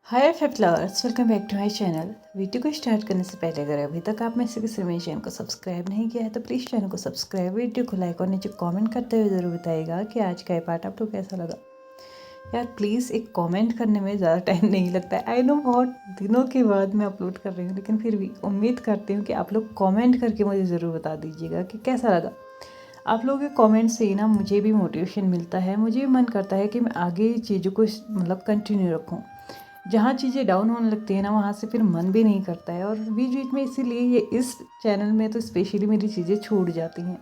Hi flowers, welcome back to my channel. Video को start करने से पहले अगर अभी तक आप में से किसी ने मेरे चैनल को सब्सक्राइब नहीं किया है तो प्लीज़ चैनल को सब्सक्राइब, वीडियो को लाइक और नीचे कमेंट करते हुए ज़रूर बताइएगा कि आज का ये पार्ट आपको कैसा लगा। यार प्लीज़ एक कमेंट करने में ज़्यादा टाइम नहीं लगता है। आई नो बहुत दिनों के बाद मैं अपलोड कर रही हूँ, लेकिन फिर भी उम्मीद करती हूँ कि आप लोग कॉमेंट करके मुझे ज़रूर बता दीजिएगा कि कैसा लगा। आप लोगों के कमेंट से ही ना मुझे भी मोटिवेशन मिलता है, मुझे भी मन करता है कि मैं आगे चीज़ों को मतलब कंटिन्यू रखूँ। जहाँ चीज़ें डाउन होने लगती है ना, वहाँ से फिर मन भी नहीं करता है, और बीच बीच में इसीलिए ये इस चैनल में तो स्पेशली मेरी चीज़ें छूट जाती हैं।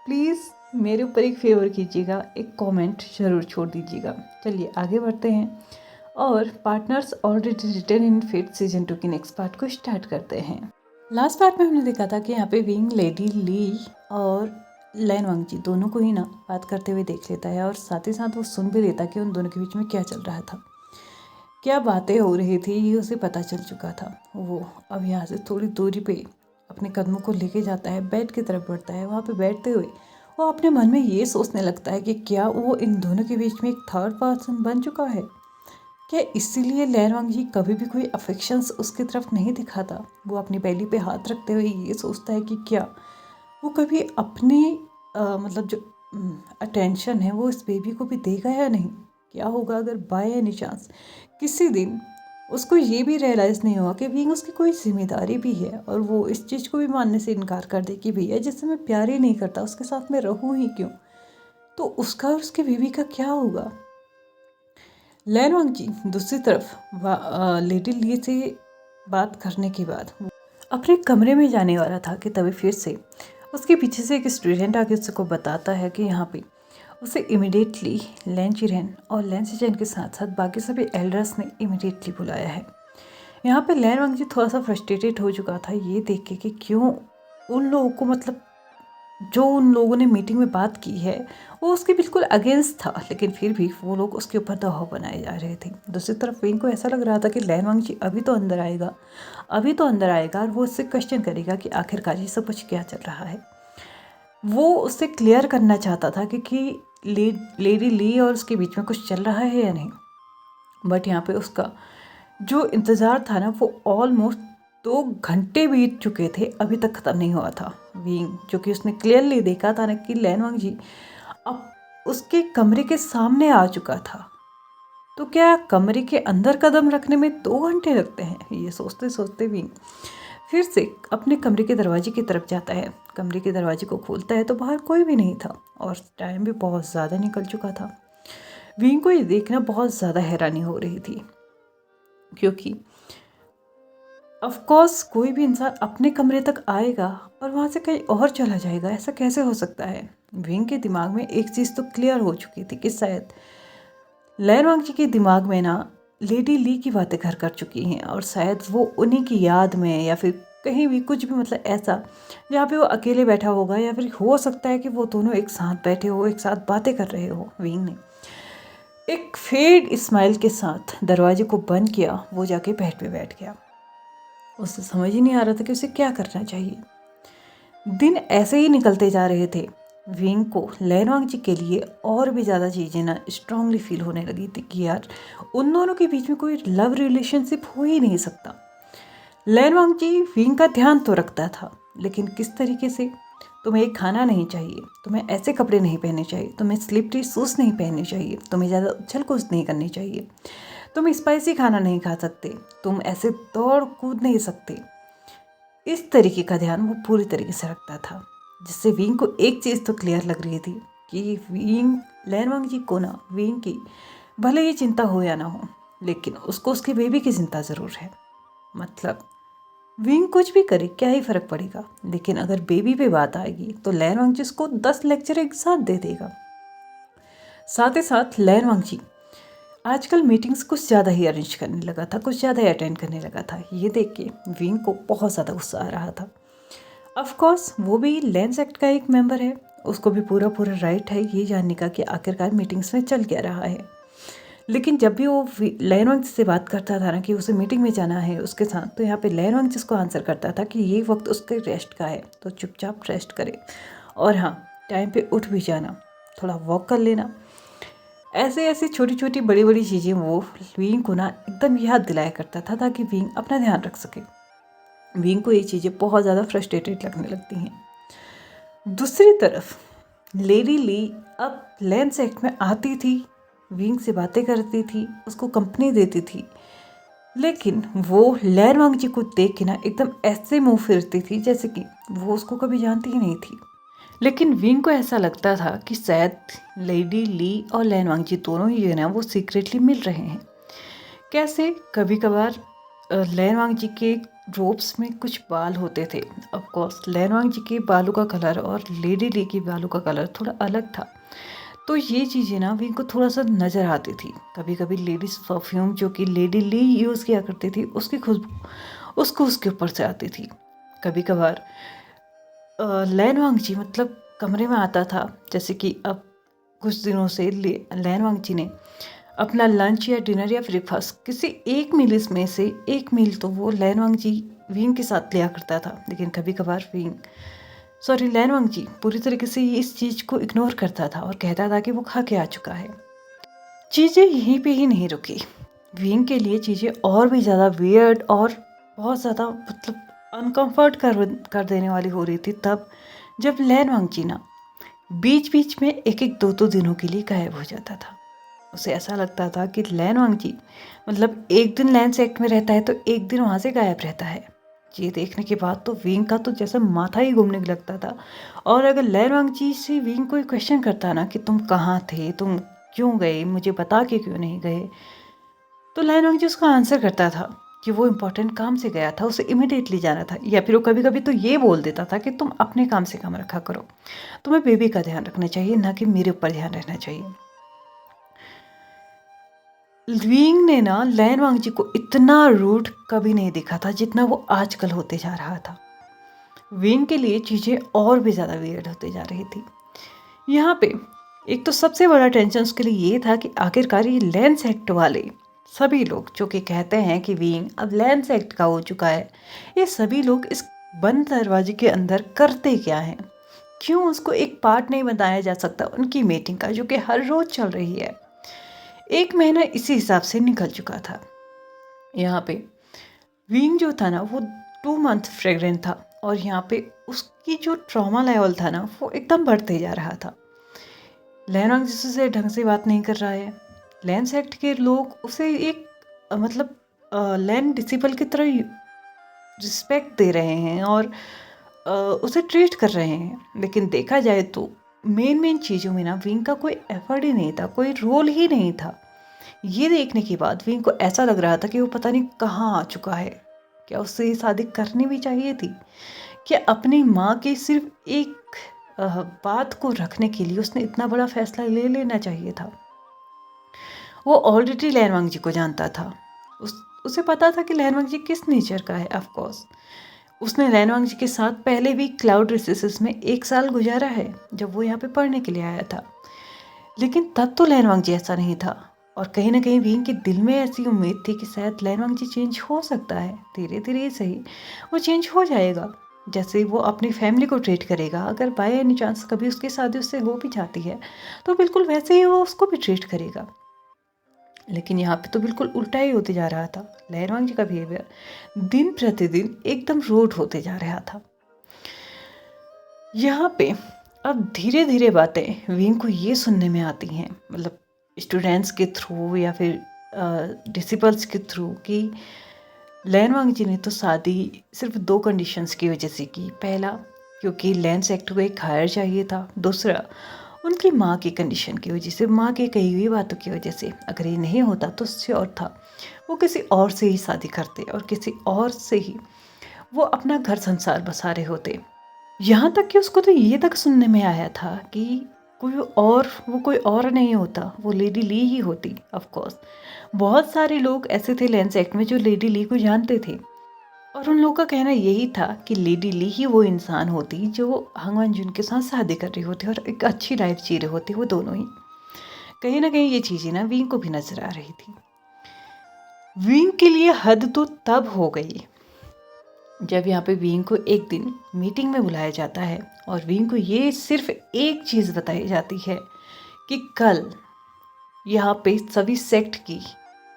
प्लीज़ मेरे ऊपर एक फेवर कीजिएगा, एक कमेंट ज़रूर छोड़ दीजिएगा। चलिए आगे बढ़ते हैं और पार्टनर्स ऑलरेडी रिटर्न इन फेट सीजन 2 की नेक्स्ट पार्ट को स्टार्ट करते हैं। लास्ट पार्ट में हमने देखा था कि यहाँ पे विंग लेडी ली और लैन वांगजी दोनों को ही ना बात करते हुए देख लेता है, और साथ ही साथ वो सुन भी लेता कि उन दोनों के बीच में क्या चल रहा था, क्या बातें हो रही थी, ये उसे पता चल चुका था। वो अब यहाँ से थोड़ी दूरी पे अपने कदमों को लेके जाता है, बेड की तरफ बढ़ता है। वहाँ पे बैठते हुए वो अपने मन में ये सोचने लगता है कि क्या वो इन दोनों के बीच में एक थर्ड पर्सन बन चुका है। क्या इसीलिए लैनवांग जी कभी भी कोई अफेक्शंस उसकी तरफ नहीं दिखाता। वो अपनी बैली पे हाथ रखते हुए ये सोचता है कि क्या वो कभी अपनी मतलब जो अटेंशन है वो इस बेबी को भी देगा या नहीं। क्या होगा अगर बाय एनी चांस किसी दिन उसको ये भी रियलाइज़ नहीं हुआ कि बीइंग उसकी कोई जिम्मेदारी भी है, और वो इस चीज़ को भी मानने से इनकार कर दे कि भैया जिससे मैं प्यार ही नहीं करता उसके साथ मैं रहूँ ही क्यों। तो उसका और उसके बेबी का क्या होगा। लैनवांग जी दूसरी तरफ लेडी ली से बात करने के बाद अपने कमरे में जाने वाला था कि तभी फिर से उसके पीछे से एक स्टूडेंट आके उसको बताता है कि यहाँ पे उसे इमिडिएटली लैन चिरेन और लैन सिचेन के साथ साथ बाकी सभी एल्डर्स ने इमिडिएटली बुलाया है। यहाँ पे लैन वांगजी थोड़ा सा फ्रस्ट्रेटेड हो चुका था ये देख के कि क्यों उन लोगों को, मतलब जो उन लोगों ने मीटिंग में बात की है वो उसके बिल्कुल अगेंस्ट था, लेकिन फिर भी वो लोग उसके ऊपर दबाव बनाए जा रहे थे। दूसरी तरफ विंग को ऐसा लग रहा था कि लैन वांगजी अभी तो अंदर आएगा, अभी तो अंदर आएगा, और वो उससे क्वेश्चन करेगा कि आखिरकार ये सब कुछ क्या चल रहा है। वो उससे क्लियर करना चाहता था कि लेडी ली और उसके बीच में कुछ चल रहा है या नहीं। बट यहाँ पे उसका जो इंतज़ार था ना वो ऑलमोस्ट 2 घंटे बीत चुके थे, अभी तक ख़त्म नहीं हुआ था। विंग जो कि उसने क्लियरली देखा था ना कि लैनवांग जी अब उसके कमरे के सामने आ चुका था। तो क्या कमरे के अंदर कदम रखने में 2 घंटे लगते हैं, ये सोचते सोचते विंग फिर से अपने कमरे के दरवाजे की तरफ जाता है। कमरे के दरवाजे को खोलता है तो बाहर कोई भी नहीं था, और टाइम भी बहुत ज़्यादा निकल चुका था। विंग को ये देखना बहुत ज़्यादा हैरानी हो रही थी, क्योंकि ऑफ कोर्स कोई भी इंसान अपने कमरे तक आएगा और वहाँ से कहीं और चला जाएगा, ऐसा कैसे हो सकता है। विंग के दिमाग में एक चीज़ तो क्लियर हो चुकी थी कि शायद लैनवांग जी के दिमाग में ना लेडी ली की बातें घर कर चुकी हैं, और शायद वो उन्हीं की याद में या फिर कहीं भी कुछ भी, मतलब ऐसा जहाँ पे वो अकेले बैठा होगा, या फिर हो सकता है कि वो दोनों एक साथ बैठे हो, एक साथ बातें कर रहे हो। विंग ने एक फेड स्माइल के साथ दरवाजे को बंद किया, वो जाके बेड पे बैठ गया। उसे समझ ही नहीं आ रहा था कि उसे क्या करना चाहिए। दिन ऐसे ही निकलते जा रहे थे। विंग को लैनवांग जी के लिए और भी ज़्यादा चीज़ें ना स्ट्रांगली फील होने लगी थी कि यार उन दोनों के बीच में कोई लव रिलेशनशिप हो ही नहीं सकता। लैनवांग जी विंग का ध्यान तो रखता था, लेकिन किस तरीके से। तुम्हें ये खाना नहीं चाहिए, तुम्हें ऐसे कपड़े नहीं पहनने चाहिए, तुम्हें स्लिपरी शूज़ नहीं पहनने चाहिए, तुम्हें ज़्यादा उछल कूद नहीं करनी चाहिए, तुम स्पाइसी खाना नहीं खा सकते, तुम ऐसे दौड़ कूद नहीं सकते। इस तरीके का ध्यान वो पूरी तरीके से रखता था, जिससे विंग को एक चीज़ तो क्लियर लग रही थी कि विंग लैनवांग जी को ना विंग की भले ही चिंता हो या ना हो, लेकिन उसको उसके बेबी की चिंता ज़रूर है। मतलब विंग कुछ भी करे क्या ही फ़र्क पड़ेगा, लेकिन अगर बेबी पे बात आएगी तो लैनवांग जी उसको 10 लेक्चर एक साथ दे देगा। साथ ही साथ लैनवांग जी आजकल मीटिंग्स कुछ ज़्यादा ही अरेंज करने लगा था, कुछ ज़्यादा ही अटेंड करने लगा था। ये देख के विंग को बहुत ज़्यादा गुस्सा आ रहा था। ऑफ कोर्स वो भी लैंस एक्ट का एक मेंबर है, उसको भी पूरा पूरा राइट है ये जानने का कि आखिरकार मीटिंग्स में चल क्या रहा है। लेकिन जब भी वो लैनवांग से बात करता था ना कि उसे मीटिंग में जाना है उसके साथ, तो यहाँ पे लैनवांग जिसको आंसर करता था कि ये वक्त उसके रेस्ट का है, तो चुपचाप रेस्ट करे, और हाँ टाइम पे उठ भी जाना, थोड़ा वॉक कर लेना। ऐसे ऐसे छोटी छोटी बड़ी बड़ी चीज़ें वो विंग को ना एकदम याद दिलाया करता था ताकि विंग अपना ध्यान रख सके। विंग को ये चीज़ें बहुत ज़्यादा फ्रस्ट्रेटेड लगने लगती हैं। दूसरी तरफ लेडी ली अब लेंस एक्ट में आती थी, विंग से बातें करती थी, उसको कंपनी देती थी, लेकिन वो लैन वांगजी को देख के ना एकदम ऐसे मुंह फेरती थी जैसे कि वो उसको कभी जानती ही नहीं थी। लेकिन विंग को ऐसा लगता था कि शायद लेडी ली और लैन वांगजी दोनों ही जो है ना वो सीक्रेटली मिल रहे हैं। कैसे? कभी कभार लैन वांगजी के रोब्स में कुछ बाल होते थे। ऑफ कोर्स लैन वांगजी के बालों का कलर और लेडी ली के बालों का कलर थोड़ा अलग था, तो ये चीज़ें ना विंग को थोड़ा सा नज़र आती थी। कभी कभी लेडीज़ परफ्यूम जो कि लेडी ली यूज़ किया करती थी उसकी खुशबू उसको उसके ऊपर से आती थी। कभी कभार लैन वांगजी मतलब कमरे में आता था, जैसे कि अब कुछ दिनों से लैन वांगजी ने अपना लंच या डिनर या ब्रेकफास्ट किसी एक मील में से एक मील तो वो लैन वांगजी विंग के साथ लिया करता था। लेकिन कभी कभार लैन वांगजी पूरी तरीके से इस चीज़ को इग्नोर करता था और कहता था कि वो खा के आ चुका है। चीज़ें यहीं पे ही नहीं रुकी, विंग के लिए चीज़ें और भी ज़्यादा वियर्ड और बहुत ज़्यादा मतलब अनकम्फर्ट कर देने वाली हो रही थी तब जब लैन वांगजी ना बीच बीच में एक एक दो दो दिनों के लिए गायब हो जाता था। उसे ऐसा लगता था कि लैन वांगजी मतलब एक दिन लैन सेक्ट में रहता है तो एक दिन वहाँ से गायब रहता है। ये देखने के बाद तो विंग का तो जैसे माथा ही घूमने लगता था। और अगर लैन वांगजी से विंग कोई क्वेश्चन करता ना कि तुम कहाँ थे, तुम क्यों गए, मुझे बता के क्यों नहीं गए, तो लैन वांगजी उसका आंसर करता था कि वो इम्पोर्टेंट काम से गया था, उसे इमिडिएटली जाना था। या फिर वो कभी कभी तो ये बोल देता था कि तुम अपने काम से काम रखा करो, तुम्हें बेबी का ध्यान रखना चाहिए, ना कि मेरे ऊपर ध्यान रखना चाहिए। विंग ने ना लैन वांगजी को इतना रूड कभी नहीं देखा था जितना वो आजकल होते जा रहा था। विंग के लिए चीज़ें और भी ज़्यादा वियर्ड होते जा रही थी। यहाँ पे एक तो सबसे बड़ा टेंशन उसके लिए ये था कि आखिरकार ये लैंस एक्ट वाले सभी लोग जो कि कहते हैं कि विंग अब लैंस एक्ट का हो चुका है, ये सभी लोग इस बंद दरवाजे के अंदर करते क्या हैं? क्यों उसको एक पार्ट नहीं बनाया जा सकता उनकी मीटिंग का जो कि हर रोज़ चल रही है? एक महीना इसी हिसाब से निकल चुका था। यहाँ पे विंग जो था ना वो 2 मंथ प्रेग्नेंट था और यहाँ पे उसकी जो ट्रॉमा लेवल था ना वो एकदम बढ़ते जा रहा था। लैन वांगजी से ढंग से बात नहीं कर रहा है। लैंस एक्ट के लोग उसे एक मतलब लैंड डिसिपल की तरह रिस्पेक्ट दे रहे हैं और उसे ट्रीट कर रहे हैं। लेकिन देखा जाए तो मेन चीज़ों में ना विंग का कोई एफर्ट ही नहीं था, कोई रोल ही नहीं था। ये देखने के बाद विंग को ऐसा लग रहा था कि वो पता नहीं कहाँ आ चुका है। क्या उससे शादी करनी भी चाहिए थी? क्या अपनी माँ के सिर्फ एक बात को रखने के लिए उसने इतना बड़ा फैसला ले लेना चाहिए था? वो ऑलरेडी लैन वांगजी को जानता था। उसे पता था कि लैन वांगजी किस नेचर का है। ऑफ कोर्स उसने लैन वांगजी के साथ पहले भी क्लाउड रिसेसेस में 1 साल गुजारा है जब वो यहाँ पे पढ़ने के लिए आया था। लेकिन तब तो लैन वांगजी ऐसा नहीं था और कहीं ना कहीं विंग के दिल में ऐसी उम्मीद थी कि शायद लैन वांगजी चेंज हो सकता है, धीरे धीरे ही सही वो चेंज हो जाएगा। जैसे वो अपनी फैमिली को ट्रीट करेगा, अगर बाय एनी चांस कभी उसकी शादी उससे हो भी जाती है तो बिल्कुल वैसे ही वो उसको भी ट्रीट करेगा। लेकिन यहाँ पे तो बिल्कुल उल्टा ही होते जा रहा था। लैन वांगजी का बिहेवियर दिन प्रतिदिन एकदम रूड होते जा रहा था। यहाँ पे अब धीरे धीरे बातें विंग को ये सुनने में आती हैं, मतलब स्टूडेंट्स के थ्रू या फिर डिसिपल्स के थ्रू, कि लैन वांगजी ने तो शादी सिर्फ 2 कंडीशंस की वजह से की। पहला, क्योंकि लैंस एक्ट को एक हायर चाहिए था। दूसरा, उनकी माँ की कंडीशन की वजह से, माँ की कही हुई बातों की वजह से। अगर ये नहीं होता तो श्योर था वो किसी और से ही शादी करते और किसी और से ही वो अपना घर संसार बसा रहे होते। यहाँ तक कि उसको तो ये तक सुनने में आया था कि वो कोई और नहीं होता, वो लेडी ली ही होती। ऑफ कोर्स बहुत सारे लोग ऐसे थे लैंस एक्ट में जो लेडी ली को जानते थे और उन लोगों का कहना यही था कि लेडी ली ही वो इंसान होती जो हंग वंजुन के साथ शादी कर रही होती और एक अच्छी लाइफ जी रहे होते वो दोनों ही। कहीं ना कहीं ये चीज़ें ना विंग को भी नजर आ रही थी। विंग के लिए हद तो तब हो गई जब यहाँ पे विंग को एक दिन मीटिंग में बुलाया जाता है और विंग को ये सिर्फ एक चीज़ बताई जाती है कि कल यहाँ पे सभी सेक्ट की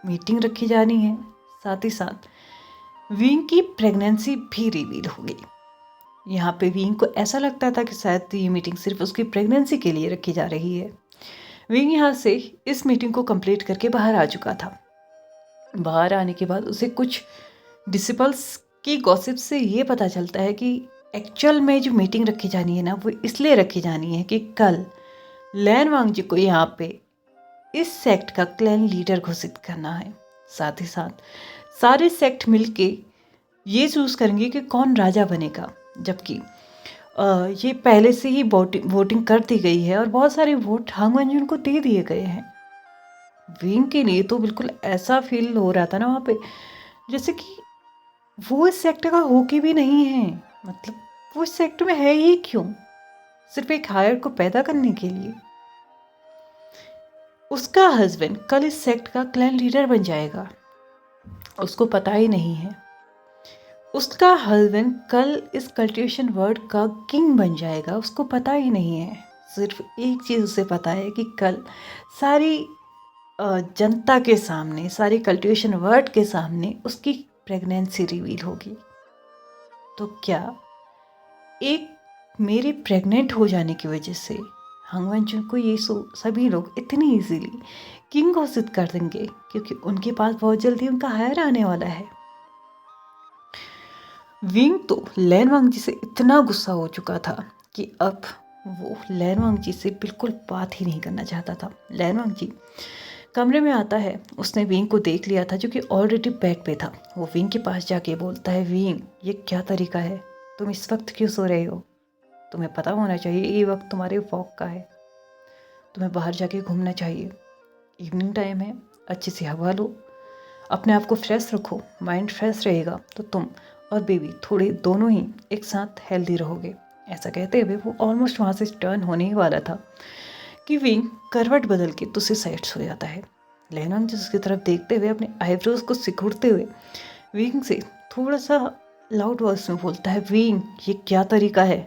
मीटिंग रखी जानी है। साथ ही साथ विंग की प्रेगनेंसी भी रिवील हो गई। यहाँ पे विंग को ऐसा लगता था कि शायद ये मीटिंग सिर्फ उसकी प्रेगनेंसी के लिए रखी जा रही है। विंग यहाँ से इस मीटिंग को कंप्लीट करके बाहर आ चुका था। बाहर आने के बाद उसे कुछ डिसिपल्स की गॉसिप से ये पता चलता है कि एक्चुअल में जो मीटिंग रखी जानी है ना, वो इसलिए रखी जानी है कि कल लैन वांगजी को यहाँ पे इस सेक्ट का क्लैन लीडर घोषित करना है। साथ ही साथ सारे सेक्ट मिलके ये चूज करेंगे कि कौन राजा बनेगा, जबकि ये पहले से ही वोटिंग कर दी गई है और बहुत सारे वोट हांग वंजुन को दे दिए गए हैं। विंग के लिए तो बिल्कुल ऐसा फील हो रहा था ना वहाँ पे, जैसे कि वो इस सेक्टर का होके भी नहीं है। मतलब वो इस सेक्टर में है ही क्यों? सिर्फ एक हायर को पैदा करने के लिए। उसका हस्बैंड कल इस सेक्ट का क्लैन लीडर बन जाएगा, उसको पता ही नहीं है। उसका हस्बैंड कल इस कल्टिवेशन वर्ल्ड का किंग बन जाएगा, उसको पता ही नहीं है। सिर्फ एक चीज़ उसे पता है कि कल सारी जनता के सामने, सारी कल्टिवेशन वर्ल्ड के सामने उसकी प्रेगनेंसी रिवील होगी। तो क्या एक मेरे प्रेग्नेंट हो जाने की वजह से हांग वंजुन को ये सभी लोग इतनी इजीली किंग घोषित कर देंगे, क्योंकि उनके पास बहुत जल्दी उनका हायर आने वाला है। विंग तो लैन वांगजी से इतना गुस्सा हो चुका था कि अब वो लैन वांगजी से बिल्कुल बात ही नहीं करना चाहता था। लैन वांगजी कमरे में आता है, उसने विंग को देख लिया था जो कि ऑलरेडी बेड पे था। वो विंग के पास जाके बोलता है, विंग ये क्या तरीका है, तुम इस वक्त क्यों सो रहे हो? तुम्हें पता होना चाहिए ये वक्त तुम्हारे वॉक का है, तुम्हें बाहर जाके घूमना चाहिए। इवनिंग टाइम है, अच्छी सी हवा लो, अपने आप को फ्रेश रखो, माइंड फ्रेश रहेगा तो तुम और बेबी थोड़े दोनों ही एक साथ हेल्दी रहोगे। ऐसा कहते हुए वो ऑलमोस्ट वहाँ से टर्न होने ही वाला था कि विंग करवट बदल के दूसरी साइड सो जाता है। लैन जिसकी तरफ देखते हुए अपने आईब्रोज को सिकुड़ते हुए विंग से थोड़ा सा लाउड वॉइस में बोलता है, विंग ये क्या तरीका है,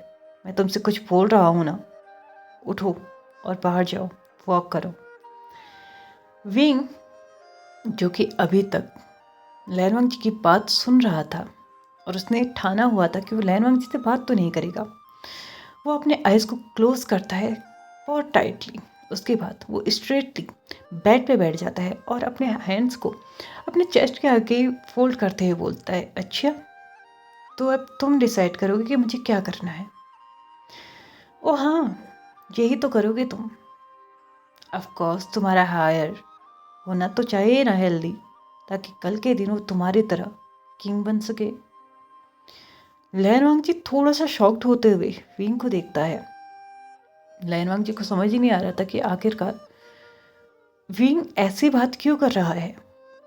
मैं तुमसे कुछ बोल रहा हूँ ना, उठो और बाहर जाओ, वॉक करो। विंग जो कि अभी तक लैन वांगजी की बात सुन रहा था और उसने ठाना हुआ था कि वो लैन वांगजी से बात तो नहीं करेगा, वो अपने आइज़ को क्लोज करता है बहुत टाइटली। उसके बाद वो स्ट्रेटली बेड पे बैठ जाता है और अपने हैंड्स को अपने चेस्ट के आगे फोल्ड करते हुए बोलता है, अच्छा तो अब तुम डिसाइड करोगे कि मुझे क्या करना है। ओ हाँ, यही तो करोगे तुम। ऑफ कोर्स तुम्हारा हायर होना तो चाहिए ना हेल्दी, ताकि कल के दिन वो तुम्हारी तरह किंग बन सके। लैन वांगजी थोड़ा सा शॉक्ड होते हुए विंग को देखता है। लैन वांगजी को समझ ही नहीं आ रहा था कि आखिरकार विंग ऐसी बात क्यों कर रहा है।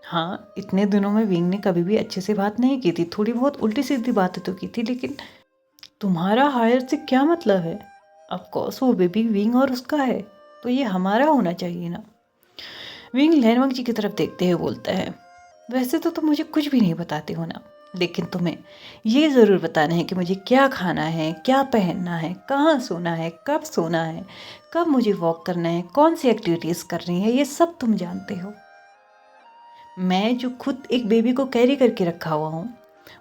हाँ, इतने दिनों में विंग ने कभी भी अच्छे से बात नहीं की थी, थोड़ी बहुत उल्टी सीधी बातें तो की थी, लेकिन तुम्हारा हायर से क्या मतलब है? ऑफ कोर्स वो बेबी विंग और उसका है, तो ये हमारा होना चाहिए ना। विंग लैन वांगजी की तरफ देखते हुए बोलता है, वैसे तो तुम मुझे कुछ भी नहीं बताते हो ना, लेकिन तुम्हें ये ज़रूर बताना है कि मुझे क्या खाना है, क्या पहनना है, कहाँ सोना है, कब मुझे वॉक करना है, कौन सी एक्टिविटीज़ करनी है, ये सब तुम जानते हो। मैं जो खुद एक बेबी को कैरी करके रखा हुआ हूँ,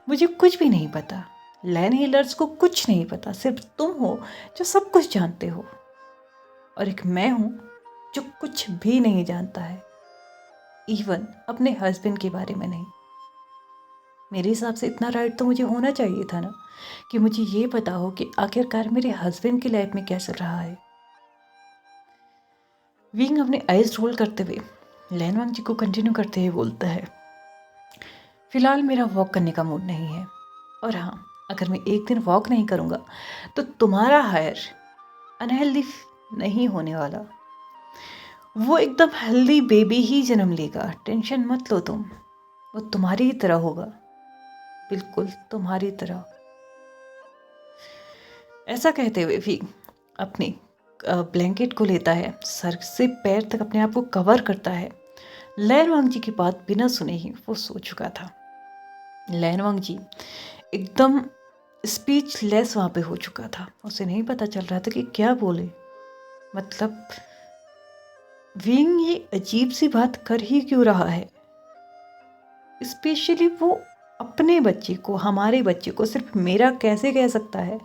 मुझे कुछ भी नहीं पता। लैन हीलर्स को कुछ नहीं पता, सिर्फ तुम हो जो सब कुछ जानते हो, और एक मैं हूँ जो कुछ भी नहीं जानता है, इवन अपने हस्बैंड के बारे में नहीं। मेरे हिसाब से इतना राइट तो मुझे होना चाहिए था ना, कि मुझे ये पता हो कि आखिरकार मेरे हस्बैंड की लाइफ में क्या चल रहा है। विंग अपने आइज रोल करते हुए लैन वांगजी को कंटिन्यू करते हुए बोलता है, फिलहाल मेरा वॉक करने का मूड नहीं है, और हाँ, अगर मैं एक दिन वॉक नहीं करूँगा तो तुम्हारा हायर अनहेल्दी नहीं होने वाला, वो एकदम हेल्दी बेबी ही जन्म लेगा। टेंशन मत लो तुम, वो तुम्हारी ही तरह होगा, बिल्कुल तुम्हारी तरह। ऐसा कहते हुए भी अपने ब्लैंकेट को लेता है, सर से पैर तक अपने आप को कवर करता है। लैन वांगजी की बात बिना सुने ही वो सो चुका था। लैन वांगजी एकदम स्पीचलेस वहाँ पे हो चुका था, उसे नहीं पता चल रहा था कि क्या बोले। मतलब विंग ये अजीब सी बात कर ही क्यों रहा है? स्पेशली वो अपने बच्चे को, हमारे बच्चे को सिर्फ मेरा कैसे कह सकता है?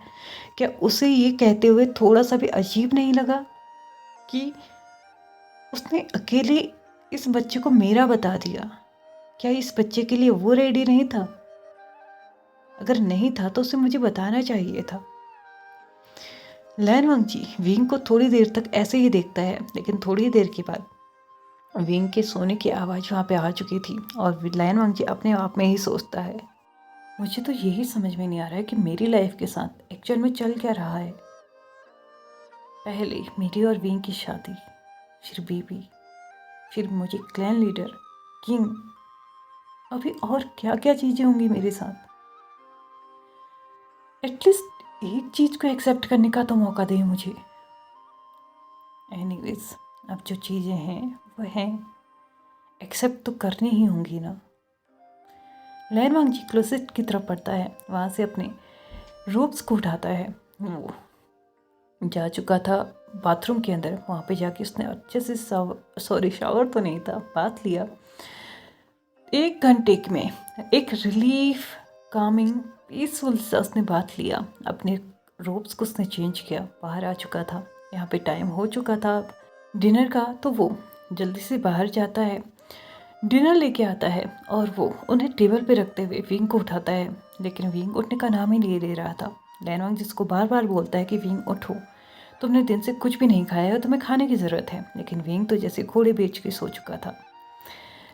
क्या उसे ये कहते हुए थोड़ा सा भी अजीब नहीं लगा कि उसने अकेले इस बच्चे को मेरा बता दिया? क्या इस बच्चे के लिए वो रेडी नहीं था? अगर नहीं था तो उसे मुझे बताना चाहिए था। लैनवांग जी विंग को थोड़ी देर तक ऐसे ही देखता है, लेकिन थोड़ी देर के बाद विंग के सोने की आवाज़ वहाँ पे आ चुकी थी और लैनवांग जी अपने आप में ही सोचता है, मुझे तो यही समझ में नहीं आ रहा है कि मेरी लाइफ के साथ एक्चुअल में चल क्या रहा है। पहले मेरी और विंग की शादी, फिर बेबी, फिर मुझे क्लैन लीडर, किंग, अभी और क्या क्या चीज़ें होंगी मेरे साथ। एटलीस्ट एक चीज़ को एक्सेप्ट करने का तो मौका दे मुझे। एनीवेज, अब जो चीज़ें हैं वो हैं, एक्सेप्ट तो करनी ही होंगी ना। लैनवांग जी क्लोसेट की तरफ बढ़ता है, वहाँ से अपने रोब्स को उठाता है। वो जा चुका था बाथरूम के अंदर, वहाँ पे जाके उसने अच्छे से शावर तो नहीं था, बात लिया। 1 घंटे में एक रिलीफ, कामिंग, पीसफुल सा उसने बात लिया। अपने रोब्स को उसने चेंज किया, बाहर आ चुका था। यहाँ पे टाइम हो चुका था डिनर का, तो वो जल्दी से बाहर जाता है, डिनर लेके आता है और वो उन्हें टेबल पे रखते हुए विंग को उठाता है। लेकिन विंग उठने का नाम ही नहीं ले रहा था। लैनवांग जिसको बार बार बोलता है कि विंग उठो, तुमने दिन से कुछ भी नहीं खाया है, तुम्हें खाने की ज़रूरत है। लेकिन विंग तो जैसे घोड़े बेच के सो चुका था।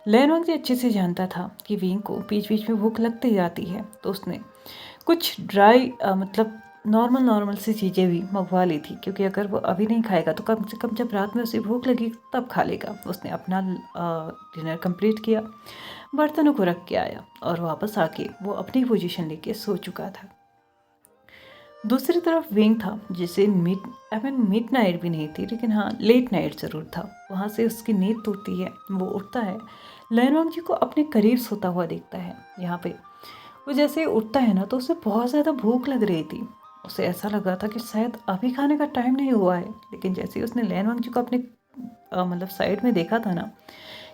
लैनवांग जी अच्छे से जानता था कि विंग को बीच बीच में भूख लगती जाती है, तो उसने कुछ ड्राई मतलब नॉर्मल सी चीज़ें भी मंगवा ली थी, क्योंकि अगर वो अभी नहीं खाएगा तो कम से कम जब रात में उसे भूख लगी तब खा लेगा। उसने अपना डिनर कंप्लीट किया, बर्तनों को रख के आया और वापस आके वो अपनी पोजीशन लेके सो चुका था। दूसरी तरफ विंग था, जिसे मिड नाइट भी नहीं थी, लेकिन हाँ लेट नाइट ज़रूर था। वहाँ से उसकी नींद टूटती है, वो उठता है, लैनवांग जी को अपने करीब सोता हुआ देखता है। यहाँ पे वो जैसे उठता है ना, तो उसे बहुत ज़्यादा भूख लग रही थी। उसे ऐसा लग रहा था कि शायद अभी खाने का टाइम नहीं हुआ है। लेकिन जैसे ही उसने लैनवांग जी को अपने मतलब साइड में देखा था ना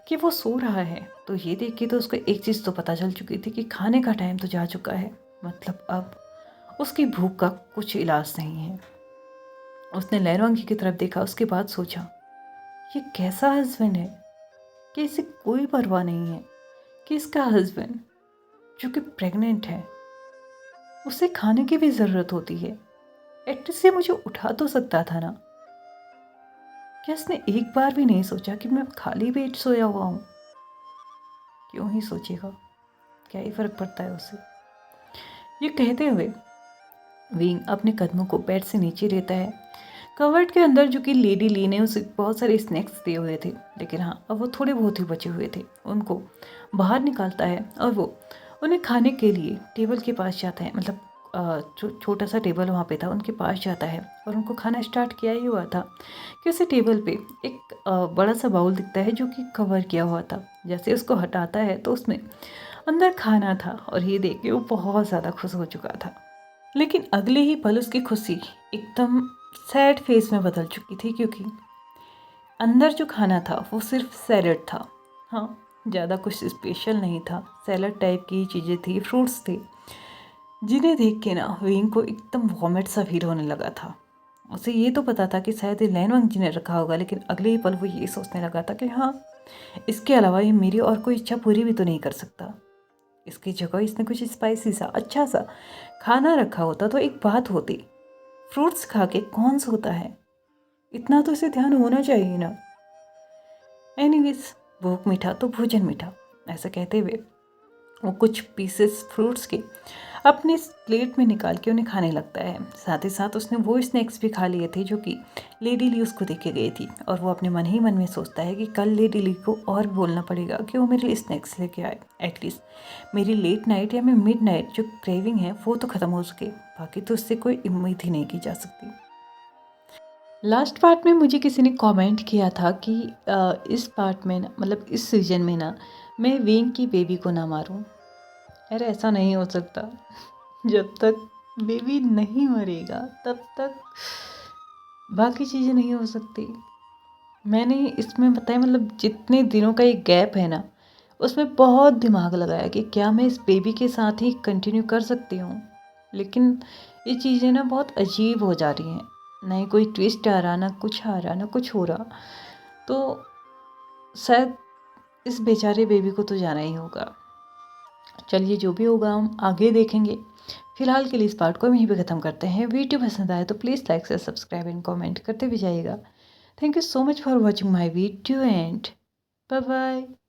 कि वो सो रहा है, तो ये देख के तो उसको एक चीज़ तो पता चल चुकी थी कि खाने का टाइम तो जा चुका है। मतलब अब उसकी भूख का कुछ इलाज नहीं है। उसने लैनवांग जी की तरफ देखा, उसके बाद सोचा, ये कैसा हस्बैंड है कि इसे कोई परवाह नहीं है कि इसका हस्बैंड जो कि प्रेग्नेंट है, उसे खाने की भी ज़रूरत होती है। एटलीस्ट ये मुझे उठा तो सकता था ना। क्या इसने एक बार भी नहीं सोचा कि मैं खाली पेट सोया हुआ हूँ? क्यों ही सोचेगा, क्या ही फर्क पड़ता है उसे। ये कहते हुए विंग अपने कदमों को बेड से नीचे लेता है। कवर्ड के अंदर जो कि लेडी ली ने उसे बहुत सारे स्नैक्स दिए हुए थे, लेकिन हाँ अब वो थोड़े बहुत ही बचे हुए थे, उनको बाहर निकालता है और वो उन्हें खाने के लिए टेबल के पास जाता है। मतलब छोटा सा टेबल वहाँ पे था, उनके पास जाता है और उनको खाना स्टार्ट किया ही हुआ था कि उसे टेबल पे एक बड़ा सा बाउल दिखता है जो कि कवर किया हुआ था। जैसे उसको हटाता है तो उसमें अंदर खाना था और ये देख के वो बहुत ज़्यादा खुश हो चुका था। लेकिन अगले ही पल उसकी खुशी एकदम सैड फेस में बदल चुकी थी, क्योंकि अंदर जो खाना था वो सिर्फ सैलड था। हाँ, ज़्यादा कुछ स्पेशल नहीं था, सैलड टाइप की चीज़ें थी, फ्रूट्स थे, जिन्हें देख के ना विंग को एकदम वॉमिट सा फील होने लगा था। उसे ये तो पता था कि शायद ये लैनवांग जी ने रखा होगा, लेकिन अगले ही पल वो ये सोचने लगा था कि हाँ, इसके अलावा ये मेरी और कोई इच्छा पूरी भी तो नहीं कर सकता। इसकी जगह इसने कुछ स्पाइसी सा अच्छा सा खाना रखा होता तो एक बात होती। फ्रूट्स खा के कौन सोता है? इतना तो इसे ध्यान होना चाहिए ना। एनीवेज, भूख मीठा तो भोजन मीठा, ऐसा कहते हुए वो कुछ पीसेस फ्रूट्स के अपने प्लेट में निकाल के उन्हें खाने लगता है। साथ ही साथ उसने वो स्नैक्स भी खा लिए थे जो कि लेडी ली उसको दे के गई थी, और वो अपने मन ही मन में सोचता है कि कल लेडी ली को और भी बोलना पड़ेगा कि वो मेरे लिए स्नैक्स लेके आए। एटलीस्ट मेरी लेट नाइट या मैं मिड नाइट जो क्रेविंग है वो तो ख़त्म हो सके, बाकी तो उससे कोई उम्मीद ही नहीं की जा सकती। लास्ट पार्ट में मुझे किसी ने कमेंट किया था कि इस पार्ट में ना, मतलब इस सीजन में ना, मैं विंग की बेबी को ना मारूं। अरे ऐसा नहीं हो सकता। जब तक बेबी नहीं मरेगा तब तक बाकी चीज़ें नहीं हो सकती। मैंने इसमें बताया मतलब जितने दिनों का ये गैप है ना, उसमें बहुत दिमाग लगाया कि क्या मैं इस बेबी के साथ ही कंटिन्यू कर सकती हूँ। लेकिन ये चीज़ें ना बहुत अजीब हो जा रही हैं, ना ही कोई ट्विस्ट आ रहा, ना कुछ आ रहा, ना कुछ हो रहा। तो शायद इस बेचारे बेबी को तो जाना ही होगा। चलिए जो भी होगा हम आगे देखेंगे। फिलहाल के लिए इस पार्ट को हम यहीं पे ख़त्म करते हैं। वीडियो पसंद आए तो प्लीज़ लाइक से सब्सक्राइब एंड कमेंट करते भी जाइएगा। Thank you so much for watching my video and bye bye.